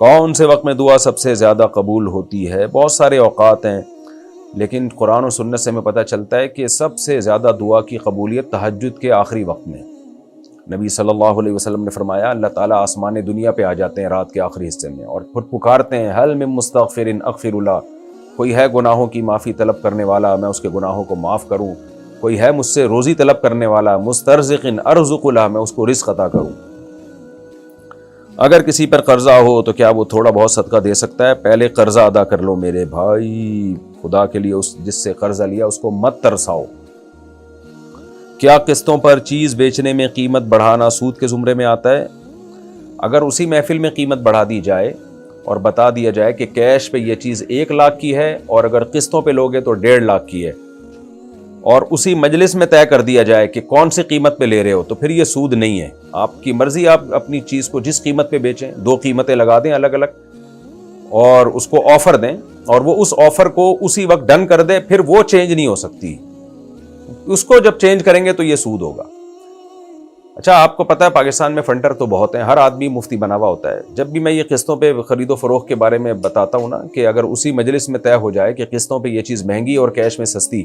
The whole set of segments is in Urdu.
کون سے وقت میں دعا سب سے زیادہ قبول ہوتی ہے؟ بہت سارے اوقات ہیں، لیکن قرآن و سنت سے ہمیں پتہ چلتا ہے کہ سب سے زیادہ دعا کی قبولیت تہجد کے آخری وقت میں۔ نبی صلی اللہ علیہ وسلم نے فرمایا اللہ تعالیٰ آسمان دنیا پہ آ جاتے ہیں رات کے آخری حصے میں اور پھر پکارتے ہیں حل من مستغفر اغفر اللہ، کوئی ہے گناہوں کی معافی طلب کرنے والا میں اس کے گناہوں کو معاف کروں، کوئی ہے مجھ سے روزی طلب کرنے والا مسترزق ارزق اللہ، میں اس کو رزق عطا کروں۔ اگر کسی پر قرضہ ہو تو کیا وہ تھوڑا بہت صدقہ دے سکتا ہے؟ پہلے قرضہ ادا کر لو میرے بھائی، خدا کے لیے اس جس سے قرضہ لیا اس کو مت ترساؤ۔ کیا قسطوں پر چیز بیچنے میں قیمت بڑھانا سود کے زمرے میں آتا ہے؟ اگر اسی محفل میں قیمت بڑھا دی جائے اور بتا دیا جائے کہ کیش پہ یہ چیز 1 لاکھ کی ہے اور اگر قسطوں پہ لوگے تو 1.5 لاکھ کی ہے، اور اسی مجلس میں طے کر دیا جائے کہ کون سی قیمت پہ لے رہے ہو، تو پھر یہ سود نہیں ہے، آپ کی مرضی، آپ اپنی چیز کو جس قیمت پہ بیچیں، 2 قیمتیں لگا دیں الگ الگ اور اس کو آفر دیں اور وہ اس آفر کو اسی وقت ڈن کر دے، پھر وہ چینج نہیں ہو سکتی، اس کو جب چینج کریں گے تو یہ سود ہوگا۔ اچھا آپ کو پتہ ہے پاکستان میں فنڈر تو بہت ہیں، ہر آدمی مفتی بنا ہوا ہوتا ہے۔ جب بھی میں یہ قسطوں پہ خرید و فروخت کے بارے میں بتاتا ہوں نا کہ اگر اسی مجلس میں طے ہو جائے کہ قسطوں پہ یہ چیز مہنگی اور کیش میں سستی،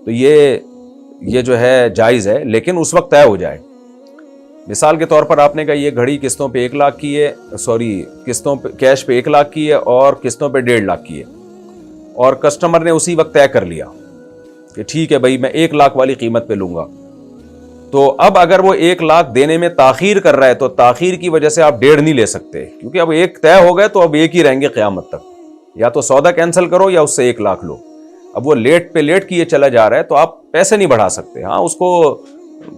تو یہ جو ہے جائز ہے، لیکن اس وقت طے ہو جائے۔ مثال کے طور پر آپ نے کہا یہ گھڑی قسطوں پہ 1 لاکھ کی ہے، قسطوں پہ کیش پہ 1 لاکھ کی ہے اور قسطوں پہ 1.5 لاکھ کی ہے، اور کسٹمر نے اسی وقت طے کر لیا کہ ٹھیک ہے بھائی میں 1 لاکھ والی قیمت پہ لوں گا، تو اب اگر وہ 1 لاکھ دینے میں تاخیر کر رہا ہے تو تاخیر کی وجہ سے آپ 1.5 نہیں لے سکتے، کیونکہ اب 1 طے ہو گئے تو اب 1 ہی رہیں گے قیامت تک، یا تو سودا کینسل کرو یا اس سے 1 لاکھ لو۔ اب وہ لیٹ پہ لیٹ کیے چلا جا رہا ہے تو آپ پیسے نہیں بڑھا سکتے، ہاں اس کو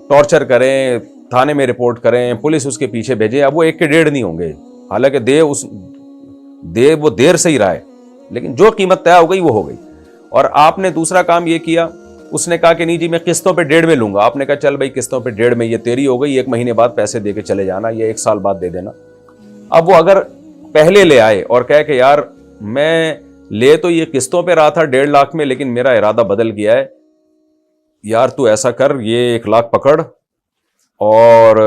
ٹارچر کریں، تھانے میں رپورٹ کریں، پولیس اس کے پیچھے بھیجیں، اب وہ 1 کے 1.5 نہیں ہوں گے، حالانکہ وہ دیر سے ہی رہا ہے، لیکن جو قیمت طے ہو گئی وہ ہو گئی۔ اور آپ نے دوسرا کام یہ کیا، اس نے کہا کہ نہیں جی میں قسطوں پہ 1.5 میں لوں گا، آپ نے کہا چل بھائی قسطوں پہ 1.5 میں یہ تیری ہو گئی، 1 مہینے بعد پیسے دے کے چلے جانا یا 1 سال بعد دے دینا۔ اب وہ اگر پہلے لے آئے اور کہے کہ یار میں لے تو یہ قسطوں پہ رہا تھا 1.5 لاکھ میں، لیکن میرا ارادہ بدل گیا ہے، یار تو ایسا کر یہ 1 لاکھ پکڑ اور